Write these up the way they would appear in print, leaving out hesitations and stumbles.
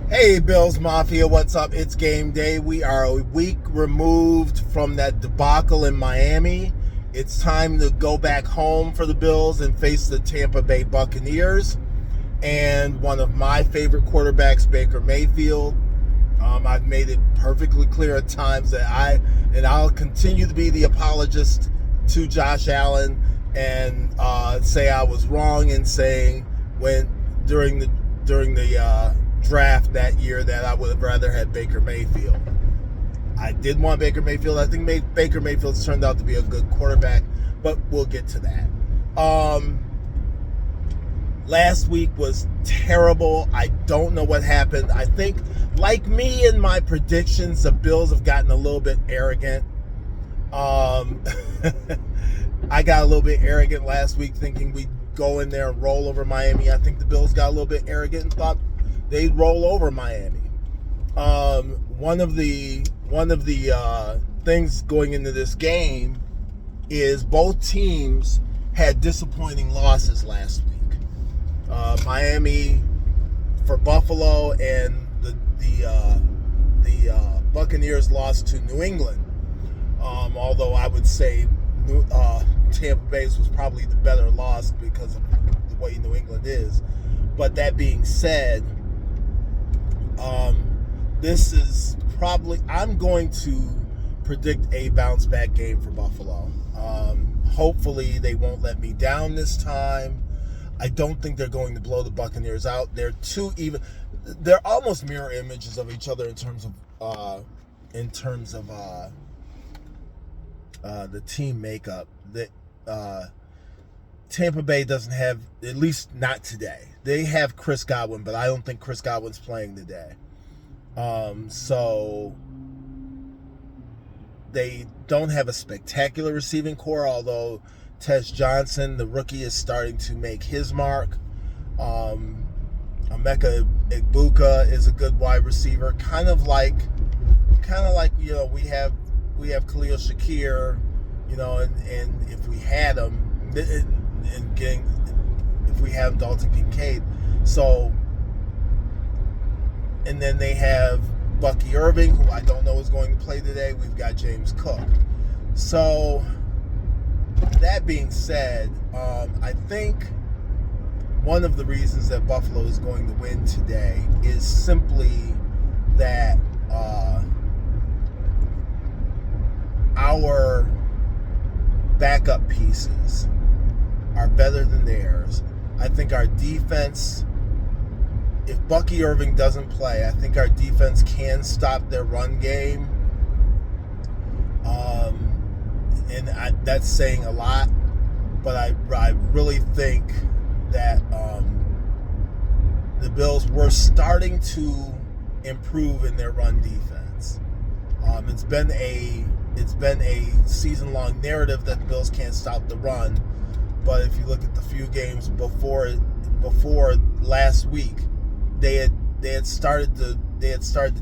Hey, Billsmafia, what's up? It's game day. We are a week removed from that debacle in Miami. It's time to go back home for the Bills and face the Tampa Bay Buccaneers and one of my favorite quarterbacks, Baker Mayfield. I've made it perfectly clear at times that I'll continue to be the apologist to Josh Allen and say I was wrong in saying when during the draft that year that I would have rather had Baker Mayfield. I did want Baker Mayfield. I think Baker Mayfield's turned out to be a good quarterback, but we'll get to that. Last week was terrible. I don't know what happened. I think, like me and my predictions, the Bills have gotten a little bit arrogant. I got a little bit arrogant last week thinking we'd go in there and roll over Miami. I think the Bills got a little bit arrogant and thought they'd roll over Miami. One of the things going into this game is both teams had disappointing losses last week. Miami for Buffalo and the Buccaneers lost to New England. Although I would say Tampa Bay's was probably the better loss because of the way New England is. But that being said, this is probably, I'm going to predict a bounce back game for Buffalo. Hopefully they won't let me down this time. I don't think they're going to blow the Buccaneers out. They're too even. They're almost mirror images of each other in terms of the team makeup. That Tampa Bay doesn't have, at least not today. They have Chris Godwin, but I don't think Chris Godwin's playing today. So they don't have a spectacular receiving core, although Tez Johnson, the rookie, is starting to make his mark. Emeka Egbuka is a good wide receiver, kind of like we have Khalil Shakir, and if we had him, if we have Dalton Kincaid, so. And then they have Bucky Irving, who I don't know is going to play today. We've got James Cook. So, that being said, I think one of the reasons that Buffalo is going to win today is simply that our backup pieces are better than theirs. I think our defense, if Bucky Irving doesn't play, I think our defense can stop their run game. That's saying a lot, but I really think that the Bills were starting to improve in their run defense. It's been a season-long narrative that the Bills can't stop the run, but if you look at the few games before last week, they had started to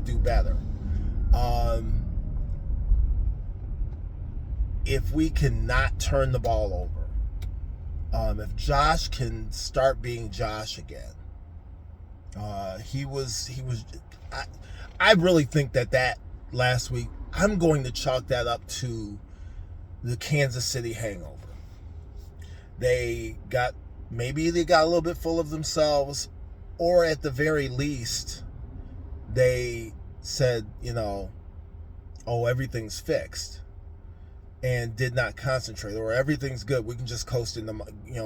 do better. If we cannot turn the ball over, if Josh can start being Josh again, he was. I really think that last week, I'm going to chalk that up to the Kansas City hangover. They got a little bit full of themselves. Or at the very least, they said, everything's fixed, and did not concentrate, or everything's good. We can just coast into,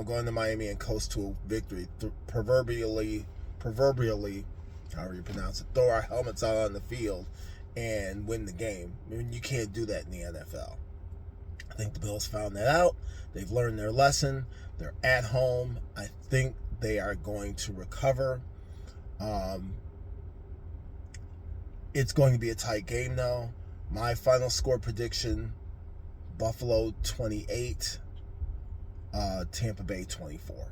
go into Miami and coast to a victory. Proverbially, however you pronounce it, throw our helmets out on the field and win the game. I mean, you can't do that in the NFL. I think the Bills found that out. They've learned their lesson. They're at home. I think they are going to recover. It's going to be a tight game, though. My final score prediction, Buffalo 28, Tampa Bay 24.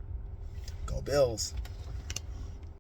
Go Bills.